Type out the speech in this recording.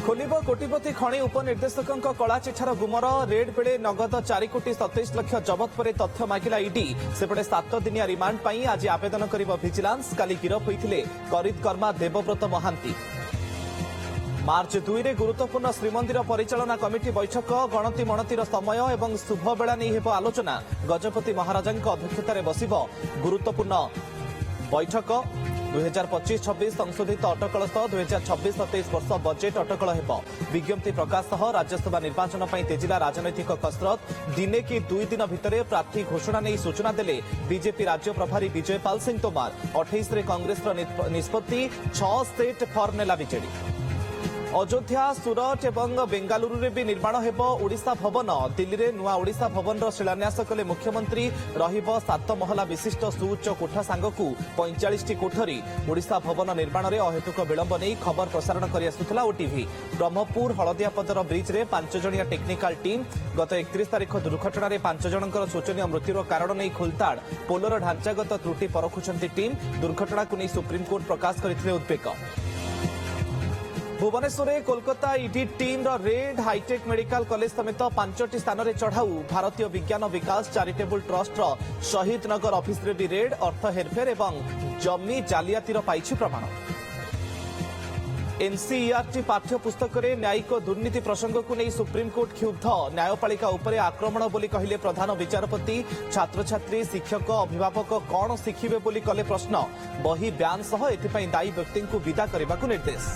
खोलिब कोटिपति खଣି उपनिर्देशकों कला चिठार गुमर रेड बेले नगद 4 कोटी 27 लाख जबत पर तथ्य मागिला ईडी सेपटे 7 दिनिया रिमांड पर आज आवेदन करिब विजिलेंस। काली गिरफ होइथिले करित कर्मा देवव्रत महांती। मार्च 2 रे गुरुत्वपूर्ण श्रीमंदिर परिचालना कमिटी बैठक गणति मणतिर समय और शुभ बेला नहीं हेब आलोचना। गजपति महाराजा अध्यक्षतार बसिब गुरुत्वपूर्ण बैठक। 2025-26 संशोधित अटकल सह 2026-27 वर्ष बजेट अटकल हेब। विज्ञप्ति प्रकाश सह राज्यसभा निर्वाचन पर तेजिला राजनैतिक कसरत। दिने कि 2 दिन भितर प्रार्थी घोषणा नहीं सूचना देले बीजेपी राज्य प्रभारी विजयपाल सिंह तोमार। 28 रे कांग्रेस निष्पत्ति 6 स्टेट फॉर्म नेला बीजेडी। अयोध्या सूरत और बेंगालुरु रे भी निर्माण हेब ओडिशा भवन। दिल्ली रे नुआ ओडिशा भवन रो शिलान्यास कले मुख्यमंत्री। रहिब 7 महला विशिष्ट सुउच्च कोठा सांगकु 45 कोठरी। ओडिशा भवन निर्माण रे अहेतुक विलंब नहीं खबर प्रसारण करि आसुथला ओटीवी। ब्रह्मपुर हलदियापदर ब्रिज रे 5 जणिया टेक्निकल टीम। गत 31 तारिख दुर्घटना रे 5 जनकर शोचनीय मृत्युर कारण नहीं खोलताड़। पोलर ढांचागत त्रुटि परखुछंती टीम। दुर्घटना को नहीं सुप्रीमकोर्ट प्रकाश करथिले उद्वेग। Bhubaneswar Kolkata ED team raid hi tech medical college समेत 5टी स्थान में चढ़ाऊ। भारतीय विज्ञान विकास चैरिटेबल ट्रस्ट शहीद नगर ऑफिस रे भी रेड। अर्थ हेरफेर और जमी जालियातीर पाइछि प्रमाण। एनसीईआरटी पाठ्य पुस्तक में न्यायिक दुर्नीति प्रसंग को नहीं सुप्रीमकोर्ट क्षुब्ध। न्यायपालिका उपरे आक्रमण बोली कहिले प्रधान विचारपति। छात्र छात्री शिक्षक अभिभावक कौन शिखिबे बोली कले प्रश्न। बही ब्यान सह एथिपाई दायी व्यक्ति को विदा करने निर्देश।